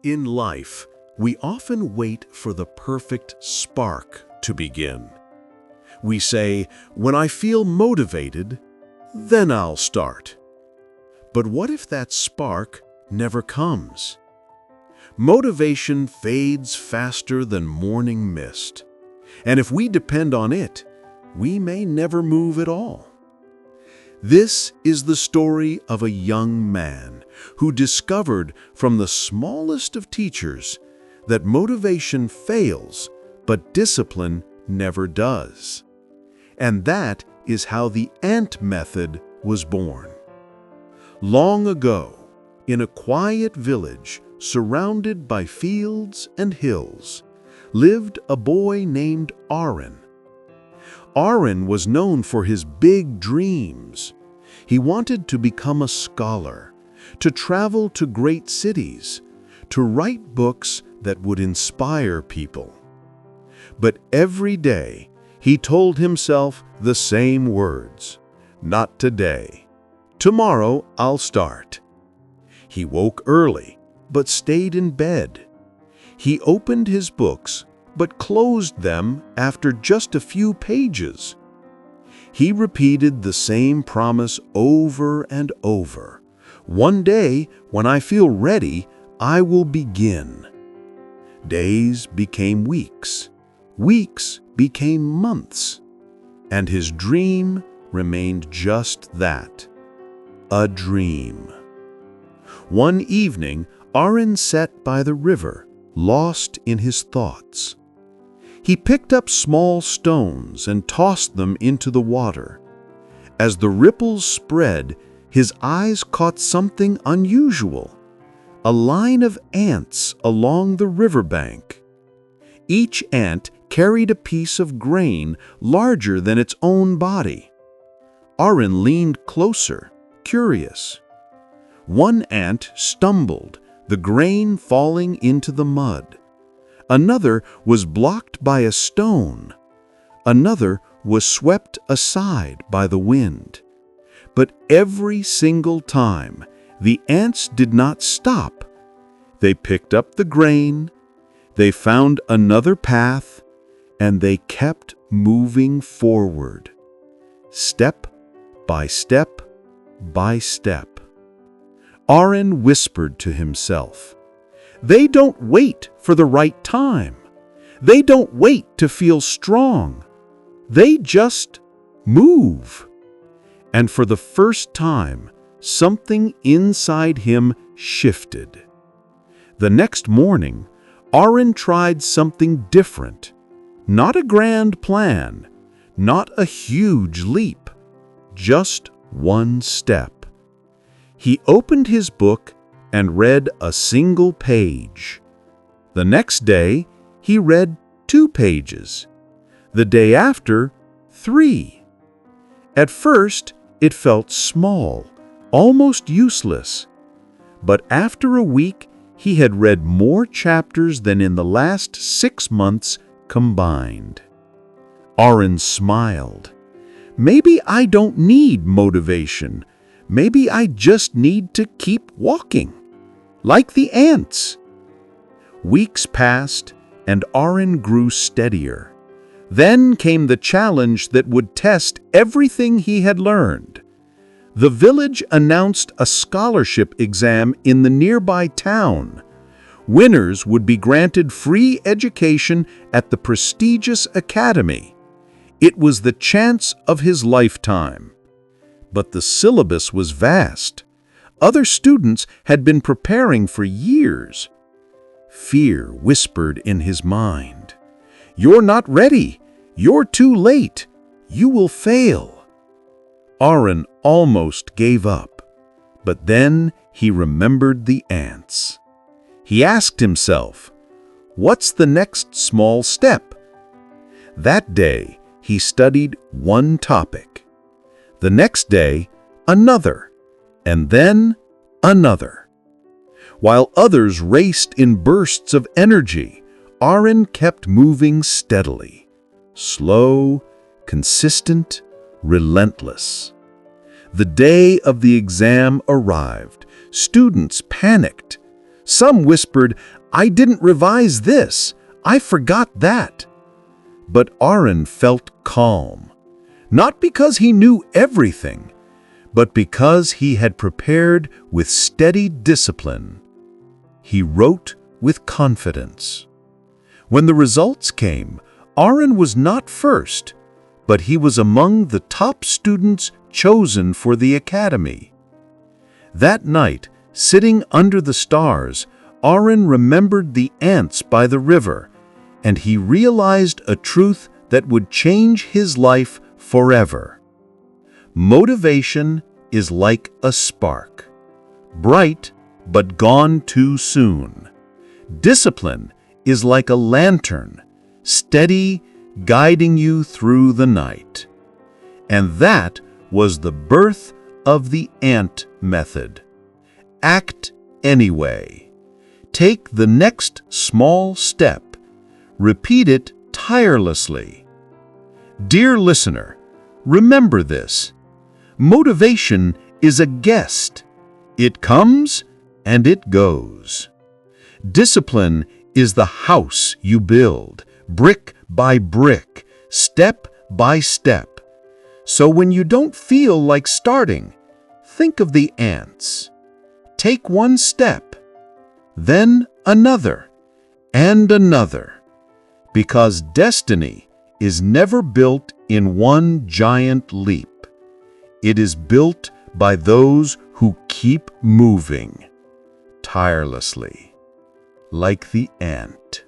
In life, we often wait for the perfect spark to begin. We say, when I feel motivated, then I'll start. But what if that spark never comes? Motivation fades faster than morning mist, and if we depend on it, we may never move at all. This is the story of a young man who discovered from the smallest of teachers that motivation fails, but discipline never does. And that is how the ant method was born. Long ago, in a quiet village surrounded by fields and hills, lived a boy named Arin. Arin was known for his big dreams. He wanted to become a scholar, to travel to great cities, to write books that would inspire people. But every day, he told himself the same words, "Not today. Tomorrow I'll start." He woke early, but stayed in bed. He opened his books, but closed them after just a few pages. He repeated the same promise over and over. "One day, when I feel ready, I will begin." Days became weeks. Weeks became months. And his dream remained just that, a dream. One evening, Arin sat by the river, lost in his thoughts. He picked up small stones and tossed them into the water. As the ripples spread, his eyes caught something unusual, a line of ants along the riverbank. Each ant carried a piece of grain larger than its own body. Arin leaned closer, curious. One ant stumbled, the grain falling into the mud. Another was blocked by a stone. Another was swept aside by the wind. But every single time, the ants did not stop. They picked up the grain, they found another path, and they kept moving forward, step by step by step. Arin whispered to himself, "They don't wait for the right time. They don't wait to feel strong. They just move." And for the first time, something inside him shifted. The next morning, Arin tried something different. Not a grand plan, not a huge leap, just one step. He opened his book and read a single page. The next day, he read 2 pages. The day after, 3. At first, it felt small, almost useless. But after a week, he had read more chapters than in the last 6 months combined. Arin smiled. "Maybe I don't need motivation. Maybe I just need to keep walking, like the ants." Weeks passed, and Arin grew steadier. Then came the challenge that would test everything he had learned. The village announced a scholarship exam in the nearby town. Winners would be granted free education at the prestigious academy. It was the chance of his lifetime. But the syllabus was vast. Other students had been preparing for years. Fear whispered in his mind, "You're not ready. You're too late. You will fail." Arin almost gave up, but then he remembered the ants. He asked himself, "What's the next small step?" That day, he studied one topic. The next day, another, and then another. While others raced in bursts of energy, Arin kept moving steadily, slow, consistent, relentless. The day of the exam arrived. Students panicked. Some whispered, "I didn't revise this. I forgot that." But Arin felt calm, not because he knew everything, but because he had prepared with steady discipline. He wrote with confidence. When the results came, Arin was not first, but he was among the top students chosen for the academy. That night, sitting under the stars, Arin remembered the ants by the river, and he realized a truth that would change his life forever. Motivation is like a spark, bright but gone too soon. Discipline is like a lantern, steady, guiding you through the night. And that was the birth of the ant method. Act anyway. Take the next small step. Repeat it tirelessly. Dear listener, remember this. Motivation is a guest. It comes and it goes. Discipline is the house you build, brick by brick, step by step. So when you don't feel like starting, think of the ants. Take one step, then another, and another. Because destiny is never built in one giant leap. It is built by those who keep moving tirelessly, like the ant.